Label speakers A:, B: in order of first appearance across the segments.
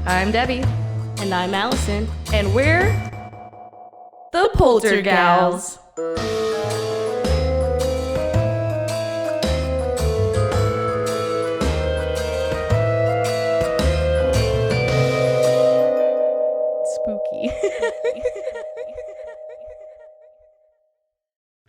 A: I'm Debbie.
B: And I'm Alison.
A: And we're the Poltergals. Spooky.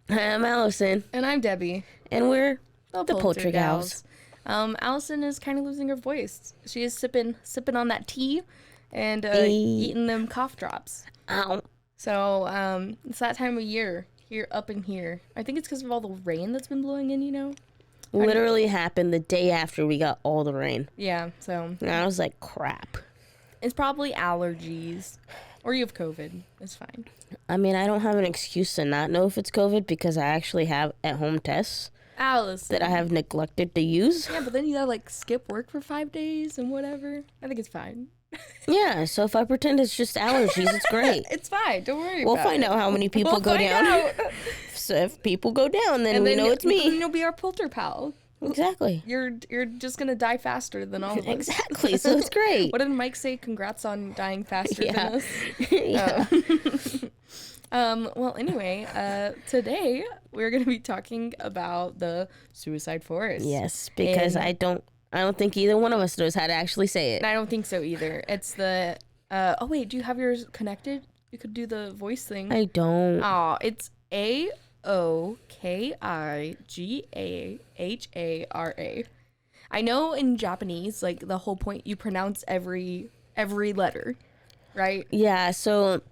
B: I'm Alison.
A: And I'm Debbie.
B: And we're the Poltergals.
A: Alison is kind of losing her voice. She is sipping on that tea and eating them cough drops.
B: Ow.
A: So it's that time of year here up in here. I think it's because of all the rain that's been blowing in, you know?
B: Literally happened the day after we got all the rain.
A: Yeah, so.
B: And I was like, crap.
A: It's probably allergies. Or you have COVID. It's fine.
B: I mean, I don't have an excuse to not know if it's COVID because I actually have at-home tests.
A: Allison.
B: That I have neglected to use.
A: Yeah, but then you gotta, like, skip work for 5 days and whatever. I think it's fine.
B: Yeah, so if I pretend it's just allergies, it's great.
A: It's fine. Don't worry
B: We'll find out how many people go down. So if people go down, then we know it's me.
A: And you'll be our polter pal.
B: Exactly.
A: You're just gonna die faster than all of us.
B: Exactly, so it's great.
A: What did Mike say? Congrats on dying faster than us.
B: Yeah.
A: Well, anyway, today we're going to be talking about the Suicide Forest.
B: Yes, because I don't think either one of us knows how to actually say it.
A: And I don't think so either. It's the, oh wait, do you have yours connected? You could do the voice thing.
B: I don't.
A: Oh, it's Aokigahara. I know in Japanese, like, the whole point, you pronounce every letter, right?
B: Yeah, so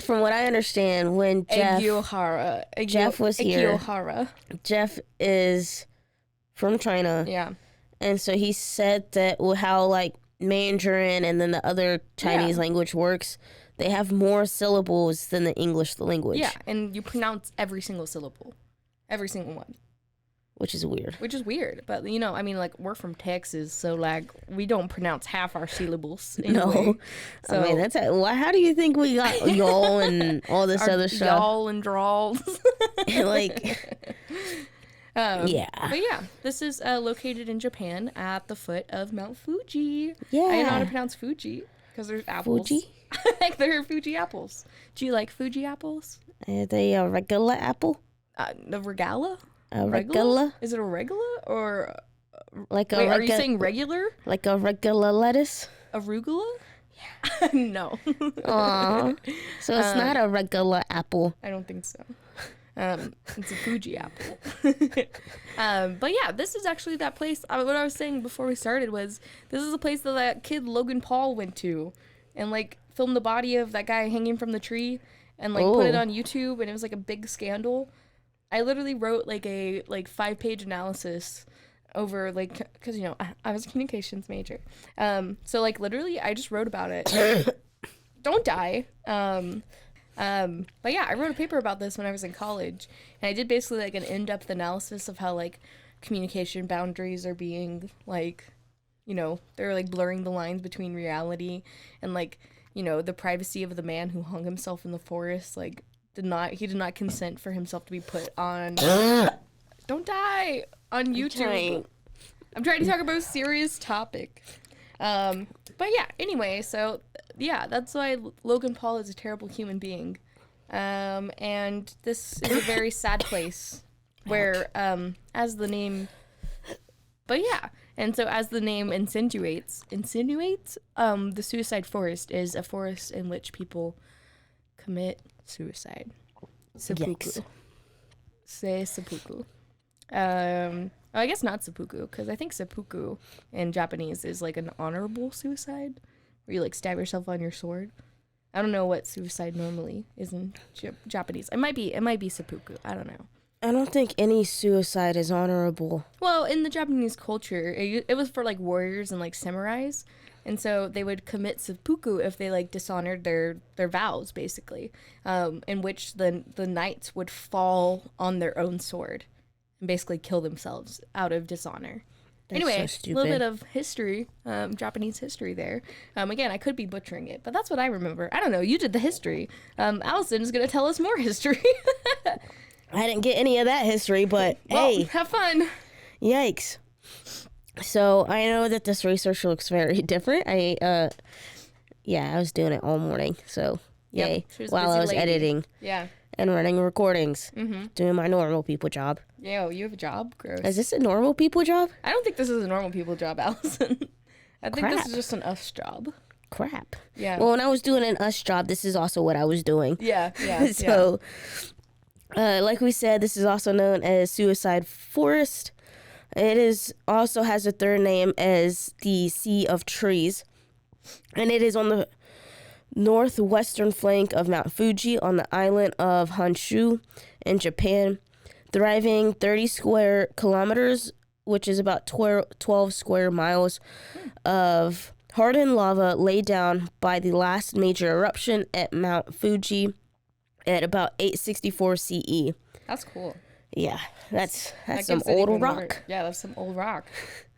B: from what I understand, when Jeff was here, Jeff is from China.
A: Yeah.
B: And so he said that how, like, Mandarin and then the other Chinese language works, they have more syllables than the English language.
A: Yeah, and you pronounce every single syllable. Every single one.
B: Which is weird.
A: But, you know, I mean, like, we're from Texas, so, like, we don't pronounce half our syllables anyway.
B: No. So, I mean, that's how do you think we got y'all and all this other stuff?
A: Y'all and draws.
B: Like, yeah.
A: But, yeah, this is located in Japan at the foot of Mount Fuji.
B: Yeah.
A: I know how to pronounce Fuji, because there's apples.
B: Fuji?
A: Like, there are Fuji apples. Do you like Fuji apples?
B: Are they a regular apple?
A: The regala?
B: A regular?
A: Is it a regular or
B: like a
A: wait, are you saying regular?
B: Like a regular lettuce?
A: Arugula? Yeah. No.
B: Aw. So it's not a regular apple.
A: I don't think so. It's a Fuji apple. But yeah, this is actually that place. What I was saying before we started was this is a place that kid Logan Paul went to and, like, filmed the body of that guy hanging from the tree and, like, put it on YouTube, and it was, like, a big scandal. I literally wrote, like, a 5-page analysis over, like, because, you know, I was a communications major. So, like, literally, I just wrote about it. Don't die. But yeah, I wrote a paper about this when I was in college, and I did basically, like, an in-depth analysis of how, like, communication boundaries are being, like, you know, they're, like, blurring the lines between reality and, like, you know, the privacy of the man who hung himself in the forest, like, he did not consent for himself to be put on don't die on YouTube. I'm trying to talk about a serious topic. But yeah, anyway, so yeah, that's why Logan Paul is a terrible human being. And this is a very sad place where as the name insinuates, the Suicide Forest is a forest in which people commit suicide. Seppuku. Say seppuku. I guess not seppuku, because I think seppuku in Japanese is, like, an honorable suicide, where you, like, stab yourself on your sword. I don't know what suicide normally is in Japanese. It might be seppuku. I don't know.
B: I don't think any suicide is honorable.
A: Well, in the Japanese culture, it was for, like, warriors and, like, samurais. And so they would commit seppuku if they, like, dishonored their vows, basically, in which the knights would fall on their own sword and basically kill themselves out of dishonor.
B: That's
A: anyway,
B: so
A: a little bit of history, Japanese history there. Again, I could be butchering it, but that's what I remember. I don't know. You did the history. Allison is going to tell us more history.
B: I didn't get any of that history, but hey.
A: Have fun.
B: Yikes. So I know that this research looks very different. Yeah, I was doing it all morning. So, yay.
A: She was a
B: While I
A: busy
B: was
A: lady.
B: editing
A: Yeah.
B: and running recordings.
A: Mm-hmm.
B: Doing my normal people job.
A: Yo, you have a job? Gross.
B: Is this a normal people job?
A: I don't think this is a normal people job, Allison. I think this
B: Crap.
A: is just an us job.
B: Crap.
A: Yeah.
B: Well, when I was doing an us job, this is also what I was doing.
A: Yeah, yeah.
B: So, like we said, this is also known as Suicide Forest. It is also has a third name as the Sea of Trees, and it is on the northwestern flank of Mount Fuji on the island of Honshu in Japan, thriving 30 square kilometers, which is about 12 square miles of hardened lava laid down by the last major eruption at Mount Fuji at about 864 CE.
A: That's cool.
B: Yeah, that's
A: That
B: some
A: gives it
B: old
A: even
B: rock.
A: more- yeah, that's some old rock.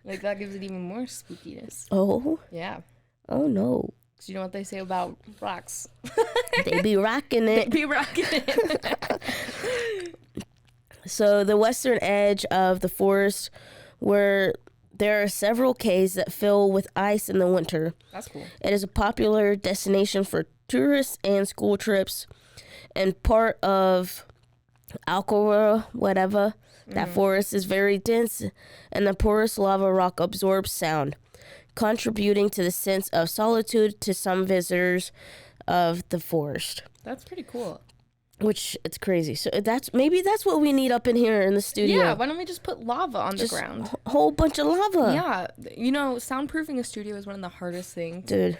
A: Like, that gives it even more spookiness.
B: Oh,
A: Yeah.
B: oh no.
A: Because you know what they say about rocks?
B: They be rocking
A: They
B: it.
A: be rocking it.
B: So the western edge of the forest, where there are several caves that fill with ice in the winter.
A: That's cool.
B: It is a popular destination for tourists and school trips, and part of Alcora, whatever. That forest is very dense, and the porous lava rock absorbs sound, contributing to the sense of solitude to some visitors of the forest.
A: That's pretty cool.
B: Which, it's crazy. So maybe that's what we need up in here in the studio.
A: Yeah, why don't we just put lava on
B: Just
A: the ground?
B: a whole bunch of lava.
A: Yeah, you know, soundproofing a studio is one of the hardest things.
B: Dude.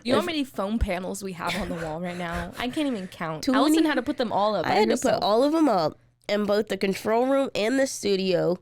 A: You know how many foam panels we have on the wall right now? I can't even count.
B: Too
A: Allison
B: many-
A: had to put them all up.
B: I
A: by
B: had to
A: herself.
B: put all of them up in both the control room and the studio.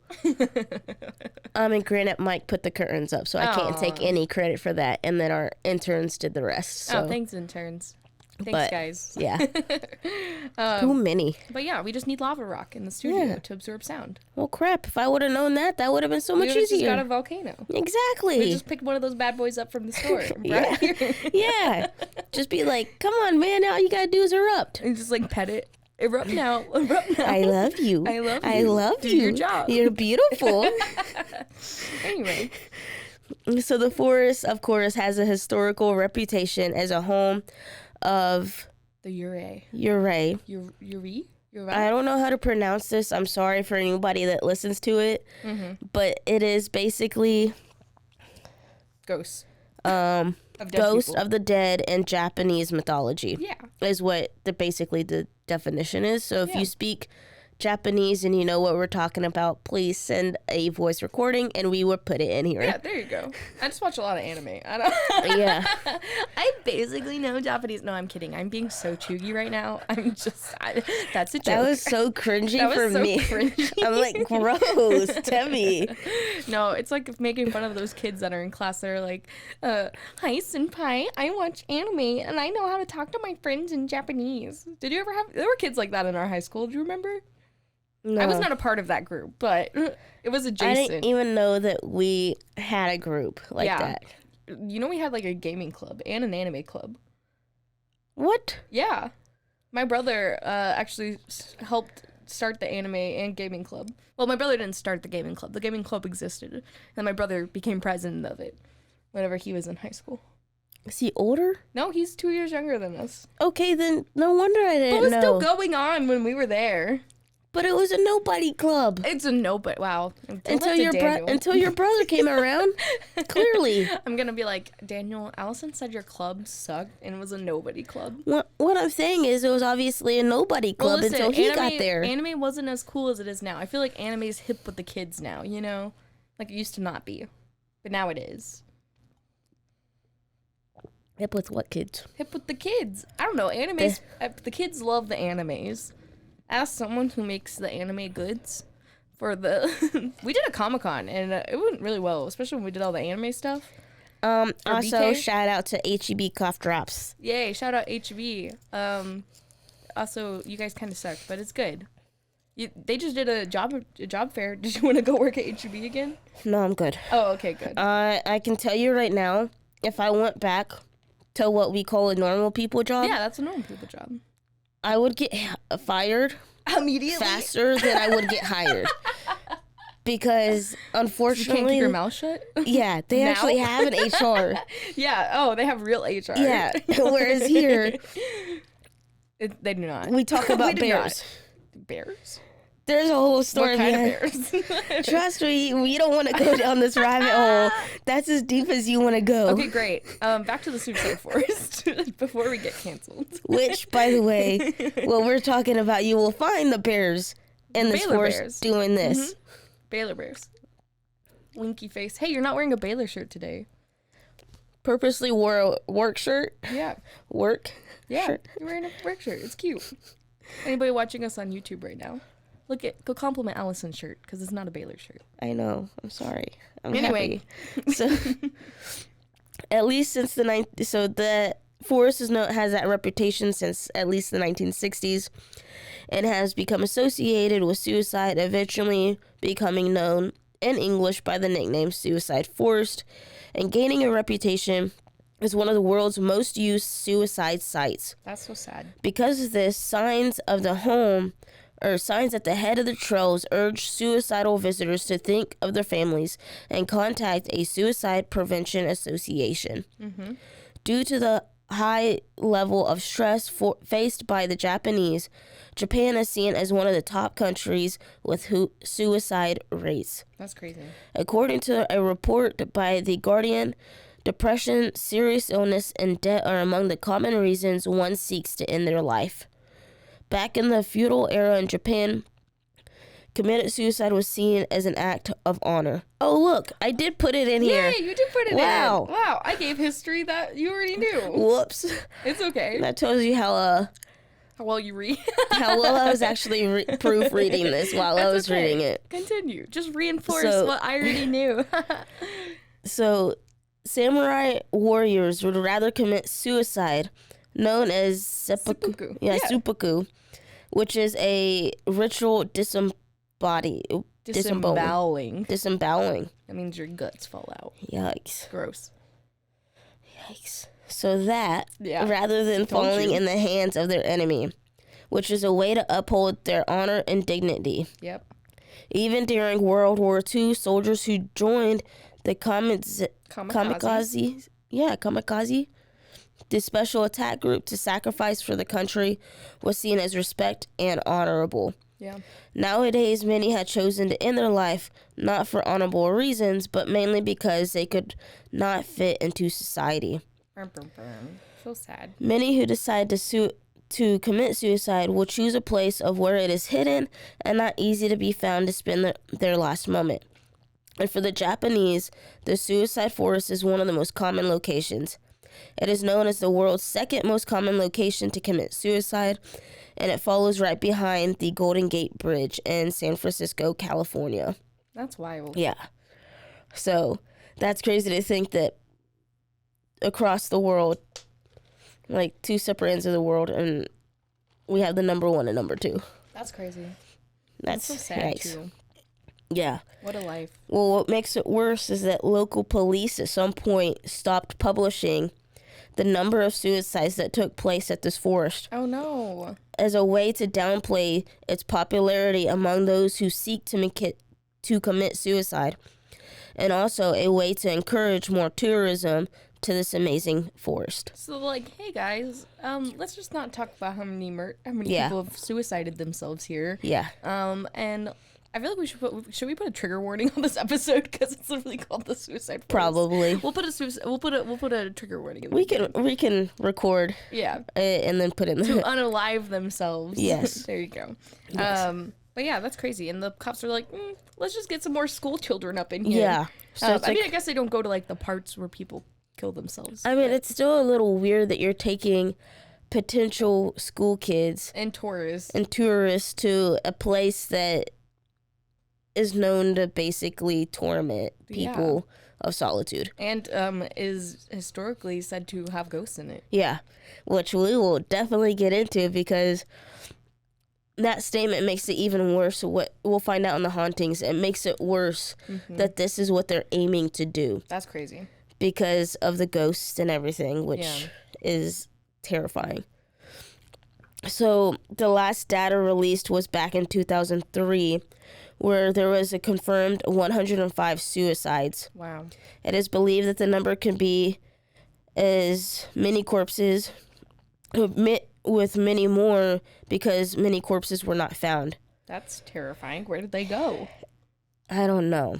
B: And granted, Mike put the curtains up, so I can't take
A: Aw.
B: any credit for that. And then our interns did the rest. So,
A: Oh, thanks, interns. Thanks,
B: But,
A: guys.
B: yeah. Too many.
A: But yeah, we just need lava rock in the studio
B: Yeah.
A: to absorb sound.
B: Well, crap. If I would have known that, that would have been so
A: We
B: much
A: would've just
B: easier.
A: got a volcano.
B: Exactly.
A: We just picked one of those bad boys up from the store.
B: Yeah.
A: Right here.
B: Yeah. Just be like, come on, man. All you got to do is erupt.
A: And just like pet it. Erupt now. Erupt now.
B: I love you.
A: I love
B: I
A: you.
B: love
A: Do
B: you.
A: your job.
B: You're beautiful.
A: Anyway.
B: So the forest, of course, has a historical reputation as a home of
A: The Ure.
B: Ure.
A: Ure?
B: I don't know how to pronounce this. I'm sorry for anybody that listens to it, but it is basically
A: Ghosts.
B: Ghost
A: People.
B: of the dead in Japanese mythology.
A: Yeah.
B: Is what basically the definition is. So if
A: Yeah.
B: you speak Japanese and you know what we're talking about, please send a voice recording and we will put it in here.
A: Yeah, there you go. I just watch a lot of anime. I don't.
B: Yeah.
A: I basically know Japanese. No, I'm kidding. I'm being so chuggy right now. That's a joke.
B: That was so cringy
A: That was
B: for
A: so
B: me.
A: cringy.
B: I'm like, gross, Debbie.
A: No, it's like making fun of those kids that are in class that are like, hi, senpai, I watch anime and I know how to talk to my friends in Japanese. Did you ever have, there were kids like that in our high school. Do you remember?
B: No.
A: I was not a part of that group, but it was
B: I
A: adjacent.
B: didn't even know that we had a group like
A: Yeah.
B: that.
A: You know, we had like a gaming club and an anime club.
B: What?
A: Yeah. My brother actually helped start the anime and gaming club. Well, my brother didn't start the gaming club. The gaming club existed. And my brother became president of it whenever he was in high school.
B: Is he older?
A: No, he's 2 years younger than us.
B: Okay, then no wonder I
A: But
B: didn't
A: it was
B: know.
A: still going on when we were there.
B: But it was a nobody club.
A: It's a no, but wow.
B: Until your brother came around. Clearly.
A: I'm going to be like, Daniel, Allison said your club sucked and it was a nobody club.
B: What I'm saying is it was obviously a nobody club
A: Well, listen,
B: until he got there.
A: Anime wasn't as cool as it is now. I feel like anime is hip with the kids now, you know? Like it used to not be. But now it is.
B: Hip with what kids?
A: Hip with the kids. I don't know. Animes, the kids love the animes. Ask someone who makes the anime goods for the... We did a Comic-Con and it went really well, especially when we did all the anime stuff.
B: Also,
A: BK?
B: shout out to HEB Cough Drops.
A: Yay, shout out HB. Also, you guys kind of suck, but it's good. They just did a job fair. Did you want to go work at HEB again?
B: No, I'm good.
A: Oh, okay, good.
B: I can tell you right now, if I went back to what we call a normal people job,
A: Yeah, that's a normal people job.
B: I would get fired
A: Immediately?
B: faster than I would get hired. because
A: You can't
B: unfortunately,
A: keep your mouth shut?
B: yeah, they
A: Now?
B: actually have an HR.
A: Yeah. Oh, they have real HR.
B: Yeah, whereas here
A: They do not.
B: we talk
A: We
B: about
A: do not.
B: bears.
A: Bears?
B: There's a whole story
A: What kind
B: behind.
A: of bears?
B: Trust me, we don't want to go down this rabbit hole. That's as deep as you want to go.
A: Okay, great. Back to the Suicide Forest before we get canceled.
B: Which, by the way, what we're talking about, you will find the bears in this
A: Baylor
B: forest
A: bears.
B: doing this.
A: Mhm. Baylor bears. Winky face. Hey, you're not wearing a Baylor shirt today.
B: Purposely wore a work shirt.
A: Yeah.
B: Work.
A: Yeah.
B: Shirt.
A: You're wearing a work shirt. It's cute. Anybody watching us on YouTube right now? Go compliment Alison's shirt because it's not a Baylor shirt.
B: I know. I'm sorry. I'm
A: Anyway.
B: happy. So, at least since the forest has that reputation since at least the 1960s, and has become associated with suicide, eventually becoming known in English by the nickname Suicide Forest, and gaining a reputation as one of the world's most used suicide sites.
A: That's so sad.
B: Because of this, signs at the head of the trails urge suicidal visitors to think of their families and contact a suicide prevention association.
A: Mm-hmm.
B: Due to the high level of stress faced by the Japanese, Japan is seen as one of the top countries with suicide rates.
A: That's crazy.
B: According to a report by The Guardian, depression, serious illness, and debt are among the common reasons one seeks to end their life. Back in the feudal era in Japan, committed suicide was seen as an act of honor. Oh, look, I did put it in here.
A: Yay, you did put it
B: Wow.
A: in. Wow, I gave history that you already knew.
B: Whoops.
A: It's okay.
B: That tells you how
A: well you read.
B: how well I was actually proofreading this while I
A: That's
B: was
A: okay.
B: reading it.
A: Continue. Just reinforce
B: So-
A: what I already knew.
B: So, samurai warriors would rather commit suicide, known as
A: Seppuku.
B: Yeah,
A: Yeah.
B: seppuku, which is a ritual disemboweling.
A: Disemboweling. That means your guts fall out.
B: Yikes.
A: Gross.
B: Yikes. So that,
A: Yeah.
B: rather than
A: Told
B: falling
A: you.
B: in the hands of their enemy, which is a way to uphold their honor and dignity.
A: Yep.
B: Even during World War II, soldiers who joined the kamikaze, the special attack group to sacrifice for the country, was seen as respect and honorable.
A: Yeah.
B: Nowadays, many had chosen to end their life not for honorable reasons, but mainly because they could not fit into society.
A: So sad.
B: Many who decide to commit suicide will choose a place of where it is hidden and not easy to be found to spend their last moment. And for the Japanese, the suicide forest is one of the most common locations. It is known as the world's second most common location to commit suicide, and it follows right behind the Golden Gate Bridge in San Francisco, California.
A: That's wild.
B: Yeah. So that's crazy to think that across the world, like two separate ends of the world, and we have the number 1 and number 2.
A: That's crazy.
B: That's
A: so sad
B: nice.
A: too.
B: Yeah.
A: What a life.
B: Well, what makes it worse is that local police at some point stopped publishing the number of suicides that took place at this forest
A: Oh no.
B: as a way to downplay its popularity among those who seek to commit suicide, and also a way to encourage more tourism to this amazing forest.
A: So like, hey guys, let's just not talk about how many
B: Yeah.
A: people have suicided themselves here.
B: Yeah.
A: And I feel like we should we put a trigger warning on this episode because it's literally called the Suicide Forest.
B: Probably.
A: We'll put a trigger warning. In the
B: We
A: beginning.
B: can record
A: Yeah.
B: it and then put it in
A: To
B: the
A: unalive themselves.
B: Yes.
A: There you go.
B: Yes.
A: But yeah, that's crazy. And the cops are like, let's just get some more school children up in here.
B: Yeah. So it's
A: I mean,
B: like,
A: I guess they don't go to like the parts where people kill themselves.
B: I mean, it's still a little weird that you're taking potential school kids
A: And tourists.
B: and tourists to a place that is known to basically torment people of solitude.
A: And is historically said to have ghosts in it.
B: Yeah, which we will definitely get into because that statement makes it even worse. What we'll find out in the hauntings, it makes it worse that this is what they're aiming to do
A: That's crazy.
B: because of the ghosts and everything, which
A: Yeah.
B: is terrifying. So the last data released was back in 2003, where there was a confirmed 105 suicides.
A: Wow.
B: It is believed that the number can be as many corpses, with many more, because many corpses were not found.
A: That's terrifying. Where did they go?
B: I don't know.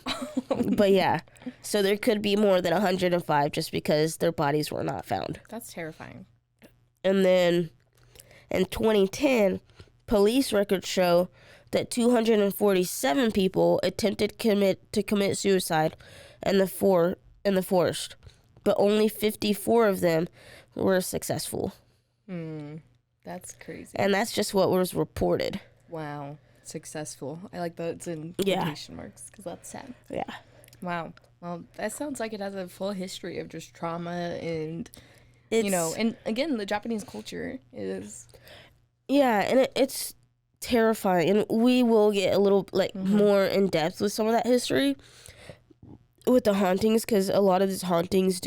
B: But yeah, so there could be more than 105 just because their bodies were not found.
A: That's terrifying.
B: And then in 2010, police records show that 247 people attempted to commit suicide in the forest, but only 54 of them were successful.
A: That's crazy.
B: And that's just what was reported.
A: Wow. Successful. I like that it's in quotation marks because that's sad.
B: Yeah.
A: Wow. Well, that sounds like it has a full history of just trauma and, and again, the Japanese culture is... Yeah,
B: and it's terrifying. And we will get a little, more in depth with some of that history with the hauntings, because a lot of these hauntings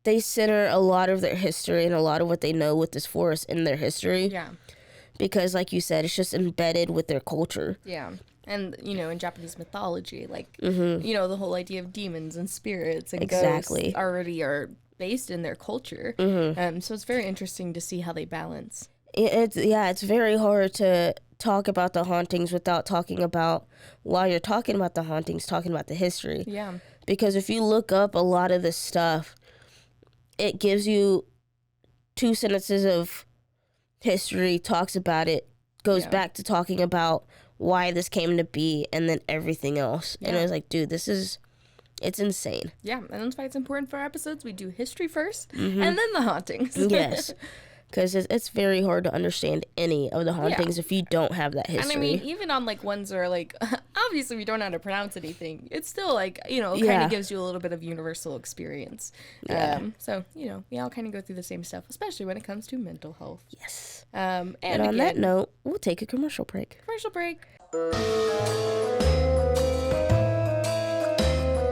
B: they center a lot of their history and a lot of what they know with this forest in their history.
A: Yeah.
B: Because, like you said, it's just embedded with their culture.
A: Yeah. And, in Japanese mythology, the whole idea of demons and spirits and ghosts already are based in their culture. So it's very interesting to see how they balance. It's
B: very hard to talk about the hauntings without talking about, while you're talking about the hauntings, talking about the history.
A: Yeah.
B: Because if you look up a lot of this stuff, it gives you 2 sentences of history, talks about it, goes back to talking about why this came to be, and then everything else. And I was like, dude, it's insane.
A: Yeah, and that's why it's important for our episodes. We do history first, and then the hauntings.
B: Yes, because it's very hard to understand any of the hauntings if you don't have that history.
A: And I mean, even on ones that are obviously we don't know how to pronounce anything, it's still kind of gives you a little bit of universal experience.
B: Yeah.
A: So we all kind of go through the same stuff, especially when it comes to mental health.
B: Yes.
A: And
B: on that note, we'll take a commercial break.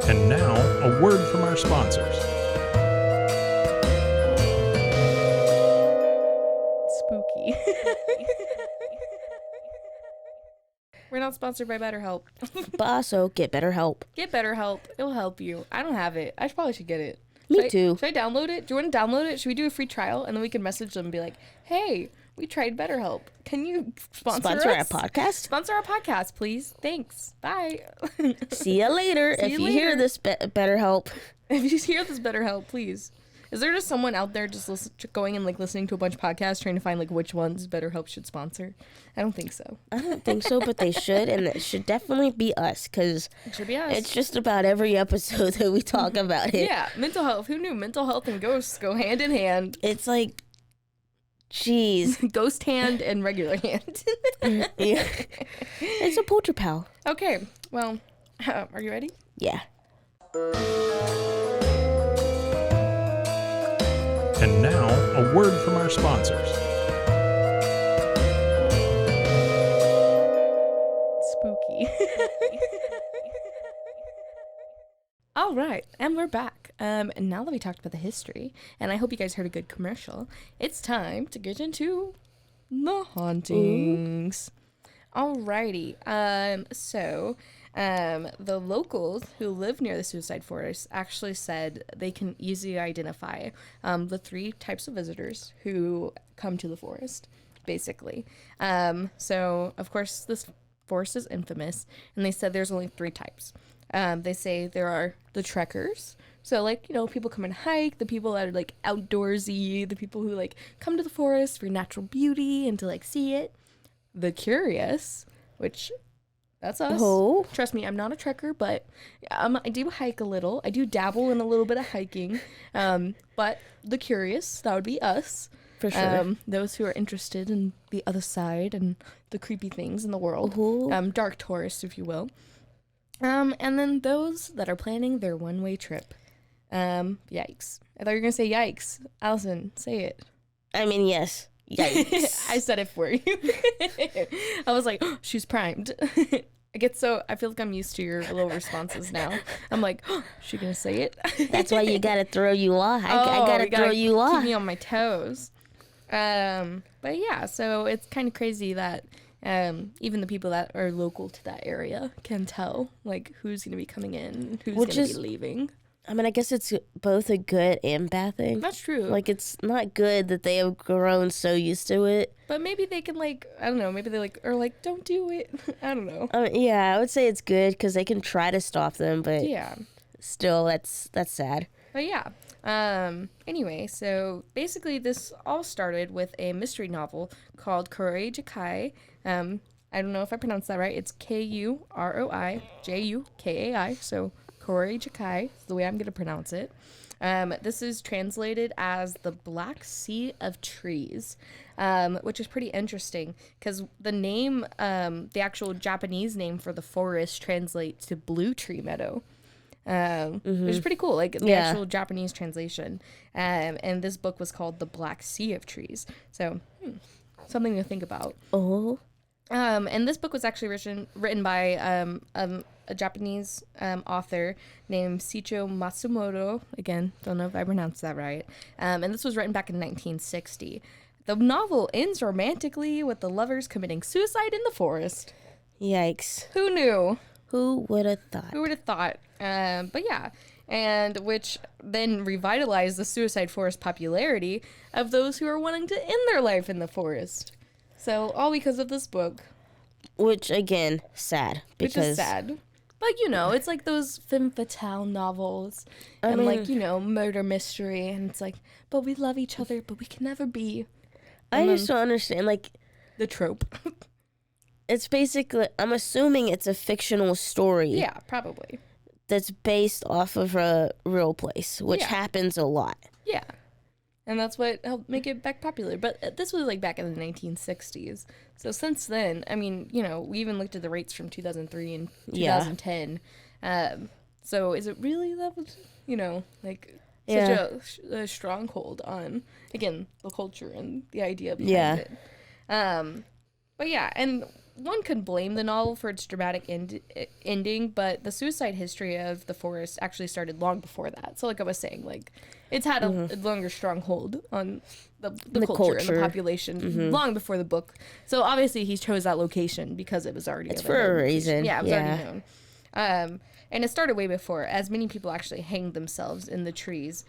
C: And now, a word from our sponsors.
A: Spooky. We're not sponsored by BetterHelp.
B: But also, get BetterHelp.
A: Get BetterHelp. It'll help you. I don't have it. I probably should get it.
B: Me too.
A: Should I download it? Do you want to download it? Should we do a free trial? And then we can message them and be like, hey, we tried BetterHelp. Can you sponsor us?
B: Our podcast?
A: Sponsor our podcast, please. Thanks. Bye.
B: See you later. If you hear this, BetterHelp.
A: If you hear this, BetterHelp, please. Is there just someone out there just going and listening to a bunch of podcasts trying to find which ones BetterHelp should sponsor? I don't think so.
B: I don't think so, but they should, and it should definitely be us, because it's just about every episode that we talk about it.
A: Yeah, mental health. Who knew mental health and ghosts go hand in hand?
B: It's like, jeez.
A: Ghost hand and regular hand.
B: Yeah. It's a polterpal.
A: Okay, well, are you ready?
B: Yeah.
C: And now, a word from our sponsors.
A: Spooky. All right, and we're back. And now that we talked about the history, and I hope you guys heard a good commercial, it's time to get into the hauntings. Alrighty. The locals who live near the suicide forest actually said they can easily identify the 3 types of visitors who come to the forest, basically. So, of course, this forest is infamous, and they said there's only 3 types. They say there are the trekkers. So, people come and hike, the people that are, outdoorsy, the people who, come to the forest for natural beauty and to, see it. The curious, which... That's us.
B: Oh.
A: Trust me, I'm not a trekker, but I do hike a little. I do dabble in a little bit of hiking. But the curious, that would be us.
B: For sure.
A: Those who are interested in the other side and the creepy things in the world. Dark tourists, if you will. And then those that are planning their one-way trip. Yikes. I thought you were going to say yikes. Allison, say it.
B: I mean, yes. Yikes.
A: I said it for you. I was like, oh, she's primed. I feel like I'm used to your little responses now. I'm like, oh, is she gonna say it?
B: That's why you gotta throw you off. I gotta throw you off.
A: Keep me on my toes. But yeah, so it's kind of crazy that, Even the people that are local to that area can tell, like, who's going to be coming in and who's
B: Which
A: going to
B: is-
A: be leaving.
B: I mean, I guess it's both a good and bad thing.
A: That's true.
B: Like, it's not good that they have grown so used to it.
A: But maybe they can, like, I don't know, maybe they, like, are like, don't do it. I don't know.
B: Yeah, I would say it's good because they can try to stop them, but
A: Yeah.
B: still, that's sad.
A: But yeah. Anyway, so basically this all started with a mystery novel called Kuroi Jukai. I don't know if I pronounced that right. It's Kuroijukai. So Kuroi Jukai is the way I'm going to pronounce it. This is translated as the Black Sea of Trees, which is pretty interesting because the name, the actual Japanese name for the forest translates to blue tree meadow. Which is pretty cool, like the actual Japanese translation. And this book was called The Black Sea of Trees. So, something to think about.
B: Oh.
A: And this book was actually written by a Japanese author named Shicho Matsumoto. Again, don't know if I pronounced that right. And this was written back in 1960. The novel ends romantically with the lovers committing suicide in the forest.
B: Yikes.
A: Who knew?
B: Who would have thought?
A: Who would have thought? But yeah, and which then revitalized the suicide forest popularity of those who are wanting to end their life in the forest. So all because of this book.
B: Which, again, sad.
A: Which is sad. But, you know, it's like those femme fatale novels.
B: I
A: And,
B: mean,
A: like, you know, murder mystery. And it's like, but we love each other, but we can never be.
B: I just don't understand, like,
A: The trope.
B: it's basically, I'm assuming it's a fictional story.
A: Yeah, probably.
B: That's based off of a real place, which happens a lot.
A: Yeah. And that's what helped make it back popular. But this was like back in the 1960s. So since then, I mean, you know, we even looked at the rates from 2003 and 2010. So is it really that was, you know, like such a stronghold on, again, the culture and the idea behind it. But yeah, and one could blame the novel for its dramatic ending, but the suicide history of the forest actually started long before that. So like I was saying, like it's had a longer stronghold on the culture and the population long before the book. So obviously he chose that location because it was already
B: It's for a reason.
A: Yeah, it was already known. And it started way before, as many people actually hanged themselves in the trees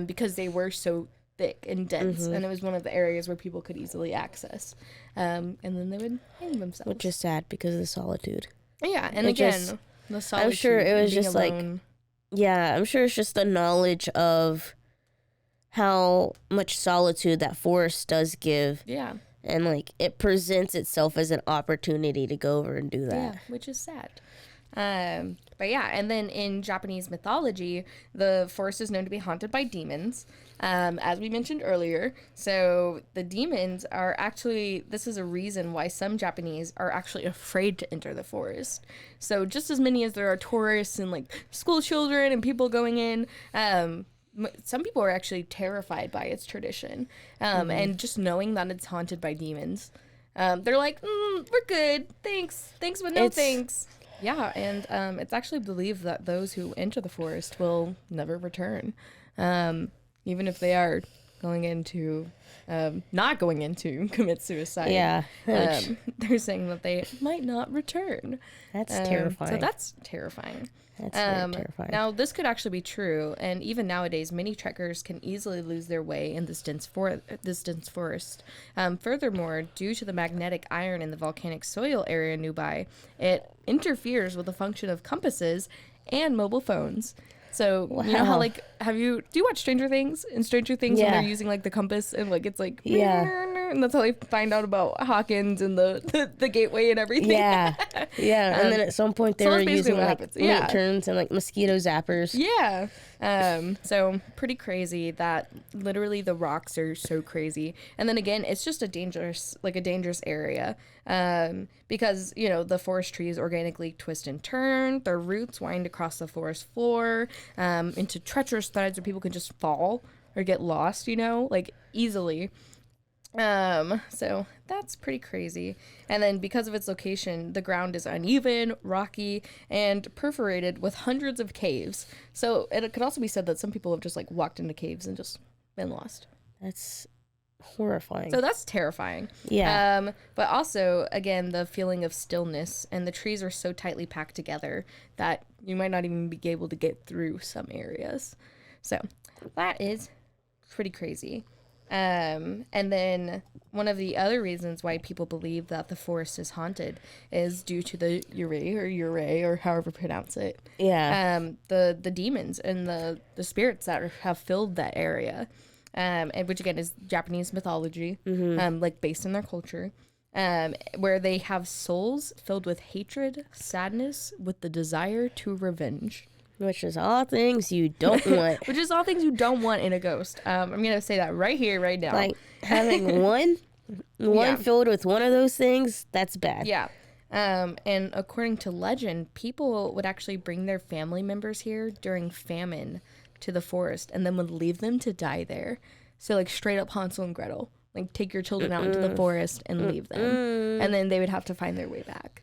A: because they were so thick and dense, and it was one of the areas where people could easily access. And then they would hang themselves.
B: Which is sad because of the solitude.
A: Yeah, and the solitude.
B: I'm sure it was just
A: alone.
B: I'm sure it's just the knowledge of how much solitude that forest does give.
A: Yeah.
B: And, like, it presents itself as an opportunity to go over and do that.
A: Yeah, which is sad. But yeah, and then in Japanese mythology, the forest is known to be haunted by demons, as we mentioned earlier. So the demons are actually, this is a reason why some Japanese are actually afraid to enter the forest. So just as many as there are tourists and like school children and people going in, some people are actually terrified by its tradition. And just knowing that it's haunted by demons, they're like, we're good. Thanks, but no thanks. Yeah, and it's actually believed that those who enter the forest will never return, even if they are going into, not going into commit suicide.
B: Yeah.
A: They're saying that they might not return.
B: That's terrifying.
A: So that's terrifying.
B: That's very terrifying.
A: Now, this could actually be true, and even nowadays, many trekkers can easily lose their way in this dense forest. Furthermore, due to the magnetic iron in the volcanic soil area nearby, it interferes with the function of compasses and mobile phones. So, you know how, like, do you watch Stranger Things? In Stranger Things, when they're using, like, the compass, and, like, it's, like, and that's how they find out about Hawkins and the gateway and everything.
B: Yeah. And then at some point they were using, like, lanterns and, like, mosquito zappers.
A: Yeah. So pretty crazy that literally the rocks are so crazy. And then again, it's just a dangerous area. Because, you know, the forest trees organically twist and turn, their roots wind across the forest floor, into treacherous threads where people can just fall or get lost, you know, like easily. So that's pretty crazy. And then because of its location, the ground is uneven, rocky, and perforated with hundreds of caves. So it could also be said that some people have just like walked into caves and just been lost.
B: That's horrifying.
A: So that's terrifying.
B: Yeah.
A: But also, again, the feeling of stillness, and the trees are so tightly packed together that you might not even be able to get through some areas. So that is pretty crazy. And then one of the other reasons why people believe that the forest is haunted is due to the Ure, or however you pronounce it.
B: Yeah.
A: The demons and the spirits that have filled that area. And which again is Japanese mythology, like based in their culture, where they have souls filled with hatred, sadness, with the desire to revenge.
B: Which is all things you don't want.
A: Which is all things you don't want in a ghost. I'm going to say that right here, right now.
B: Like, having one filled with one of those things, that's bad.
A: Yeah. And according to legend, people would actually bring their family members here during famine to the forest and then would leave them to die there. So, like, straight up Hansel and Gretel. Like, take your children out into the forest and leave them. And then they would have to find their way back,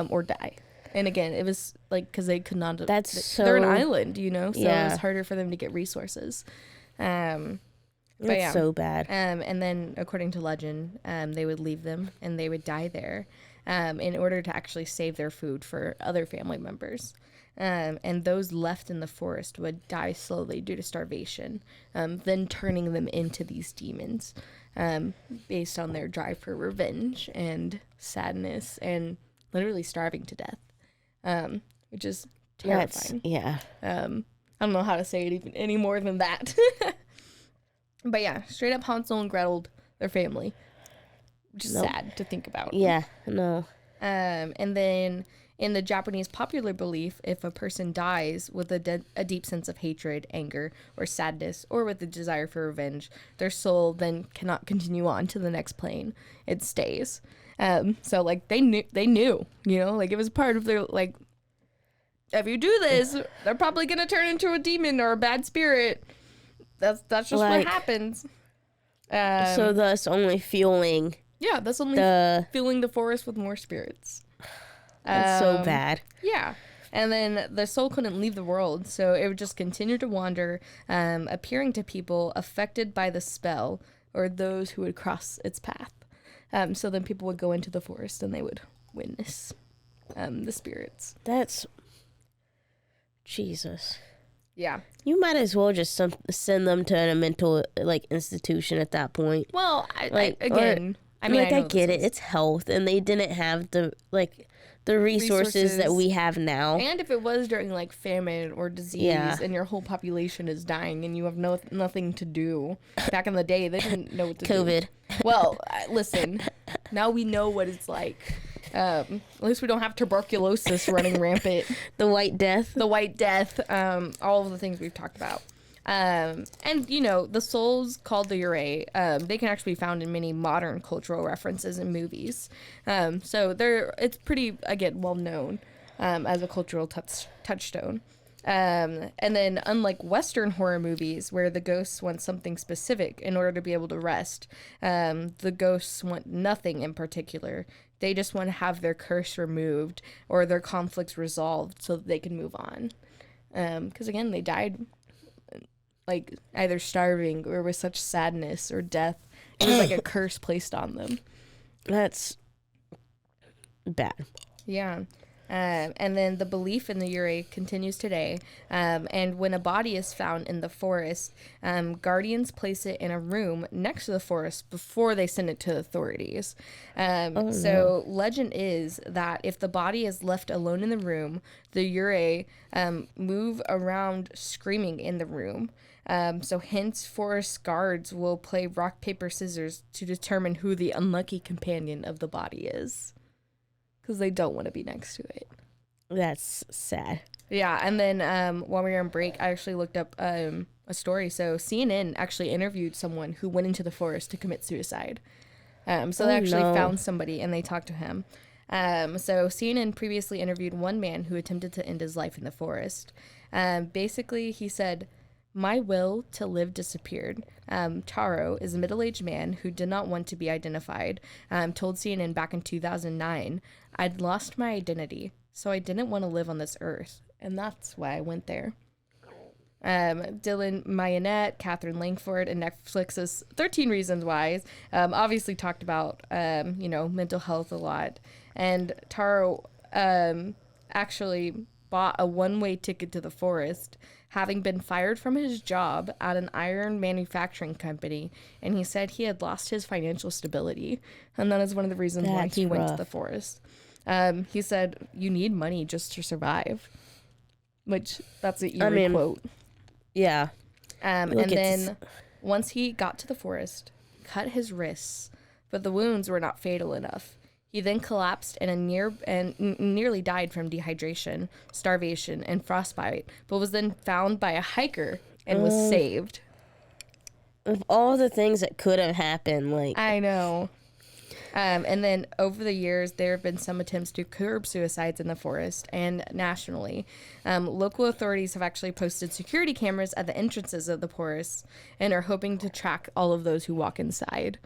A: or die. And again, it was like because they could not. They're an island, you know, so it was harder for them to get resources. That's
B: so bad.
A: And then, according to legend, they would leave them and they would die there, in order to actually save their food for other family members. And those left in the forest would die slowly due to starvation, then turning them into these demons, based on their drive for revenge and sadness and literally starving to death. Which is terrifying. I don't know how to say it even any more than that. But yeah, straight up Hansel and Gretel, their family. Which is sad to think about.
B: Yeah, no.
A: And then in the Japanese popular belief, if a person dies with a deep sense of hatred, anger, or sadness, or with a desire for revenge, their soul then cannot continue on to the next plane. It stays. So like they knew, you know, like it was part of their, like, if you do this, they're probably going to turn into a demon or a bad spirit. That's just like, what happens.
B: So thus only fueling.
A: Yeah, that's only filling the forest with more spirits.
B: That's so bad.
A: Yeah. And then the soul couldn't leave the world, so it would just continue to wander, appearing to people affected by the spell or those who would cross its path. So then people would go into the forest and they would witness the spirits.
B: That's... Jesus.
A: Yeah.
B: You might as well just send them to a mental, like, institution at that point.
A: Well, I get it.
B: It's health, and they didn't have the resources that we have now.
A: And if it was during, like, famine or disease and your whole population is dying and you have nothing to do. Back in the day, they didn't know what to do.
B: COVID.
A: Well, listen, now we know what it's like. At least we don't have tuberculosis running rampant.
B: The White Death.
A: All of the things we've talked about. And, you know, the souls called the Ure, they can actually be found in many modern cultural references and movies. So it's pretty, again, well known as a cultural touchstone. And then unlike Western horror movies where the ghosts want something specific in order to be able to rest, the ghosts want nothing in particular. They just want to have their curse removed or their conflicts resolved so that they can move on. Because again, they died like either starving or with such sadness or death. It was like a curse placed on them.
B: That's bad.
A: Yeah. And then the belief in the Ure continues today. And when a body is found in the forest, guardians place it in a room next to the forest before they send it to authorities. So legend is that if the body is left alone in the room, the Ure move around screaming in the room. So hence forest guards will play rock, paper, scissors to determine who the unlucky companion of the body is. Because they don't want to be next to it.
B: That's sad.
A: Yeah, and then while we were on break, I actually looked up a story. So CNN actually interviewed someone who went into the forest to commit suicide. So they actually found somebody and they talked to him. So CNN previously interviewed one man who attempted to end his life in the forest. Basically, he said, "My will to live disappeared." Taro is a middle-aged man who did not want to be identified. Told CNN back in 2009, "I'd lost my identity, so I didn't want to live on this earth, and that's why I went there." Dylan Mayonette, Catherine Langford, and Netflix's 13 Reasons Why obviously talked about, mental health a lot. And Taro actually bought a one-way ticket to the forest, having been fired from his job at an iron manufacturing company. And he said he had lost his financial stability. And that is one of the reasons why he went to the forest. He said, you need money just to survive. Which, that's an eerie quote.
B: Yeah.
A: And then once he got to the forest, cut his wrists, but the wounds were not fatal enough. He then collapsed and nearly died from dehydration, starvation, and frostbite, but was then found by a hiker and was saved.
B: Of all the things that could have happened, like...
A: I know. And then over the years, there have been some attempts to curb suicides in the forest and nationally. Local authorities have actually posted security cameras at the entrances of the forest and are hoping to track all of those who walk inside.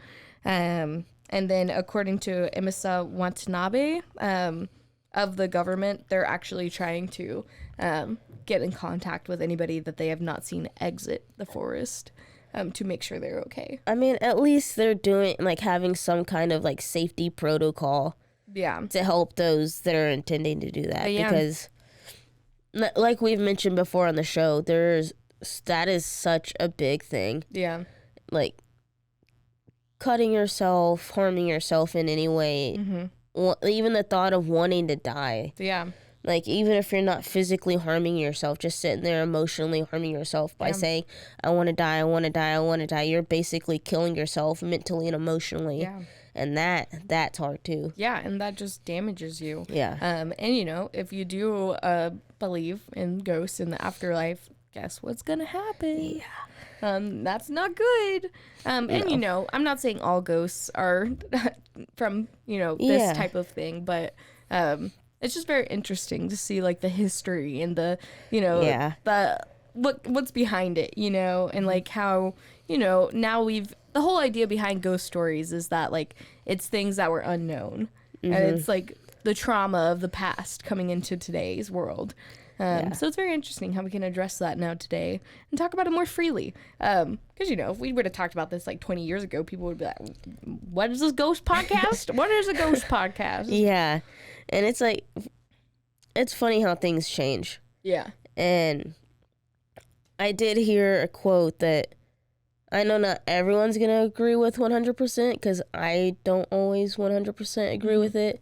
A: And then according to Emisa Watanabe of the government, they're actually trying to get in contact with anybody that they have not seen exit the forest. To make sure they're okay.
B: I mean, at least they're doing, like, having some kind of, like, safety protocol.
A: Yeah.
B: To help those that are intending to do that.
A: Yeah.
B: Because, like we've mentioned before on the show, that is such a big thing.
A: Yeah.
B: Like, cutting yourself, harming yourself in any way. Mm-hmm. Even the thought of wanting to die.
A: Yeah.
B: Like, even if you're not physically harming yourself, just sitting there emotionally harming yourself by saying, I want to die, I want to die, I want to die. You're basically killing yourself mentally and emotionally. Yeah. And that's hard, too.
A: Yeah, and that just damages you.
B: Yeah.
A: And, if you do believe in ghosts in the afterlife, guess what's going to happen? Yeah. That's not good. And, I'm not saying all ghosts are from, this type of thing, but... it's just very interesting to see, like, the history and the, what's behind it, and, like, how, now the whole idea behind ghost stories is that, like, it's things that were unknown. Mm-hmm. And it's, like, the trauma of the past coming into today's world. So it's very interesting how we can address that now today and talk about it more freely. Because, if we would have talked about this, like, 20 years ago, people would be like, what is this ghost podcast? What is a ghost podcast?
B: Yeah. And it's like, it's funny how things change. Yeah. And I did hear a quote that I know not everyone's going to agree with 100% because I don't always 100% agree with it.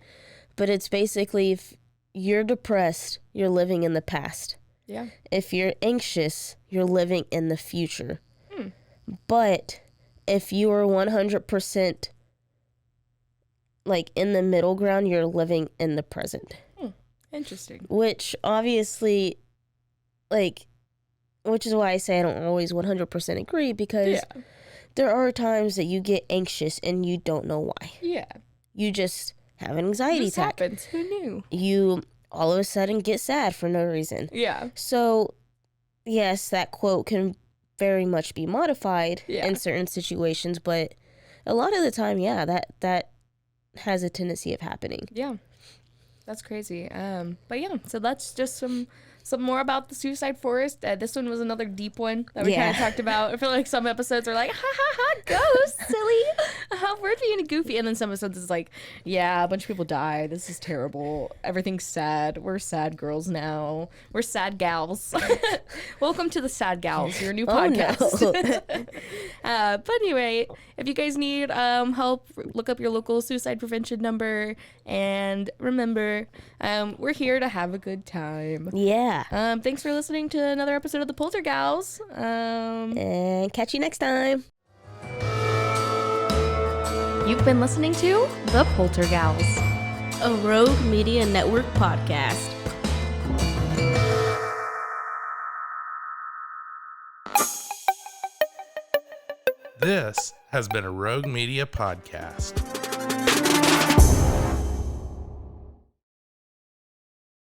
B: But it's basically, if you're depressed, you're living in the past. Yeah. If you're anxious, you're living in the future. But if you are 100% like in the middle ground, you're living in the present.
A: Interesting.
B: Which obviously, like, which is why I say I don't always 100% agree, because there are times that you get anxious and you don't know why. Yeah. You just have an anxiety attack.
A: Happens. Who knew?
B: You all of a sudden get sad for no reason. Yeah. So, yes, that quote can very much be modified in certain situations, but a lot of the time, that has a tendency of happening.
A: Yeah, that's crazy. But yeah, so that's just some more about the suicide forest. This one was another deep one that we kind of talked about. I feel like some episodes are like, ha ha ha, ghosts, silly. We're being goofy. And then some episodes is like, yeah, a bunch of people die. This is terrible. Everything's sad. We're sad girls now. We're sad gals. Welcome to the Sad Gals, your new podcast. No. But anyway, if you guys need help, look up your local suicide prevention number. And remember, we're here to have a good time. Yeah. Thanks for listening to another episode of the Poltergals.
B: And catch you next time.
A: You've been listening to the Poltergals,
B: a Rogue Media Network podcast.
C: This has been a Rogue Media podcast.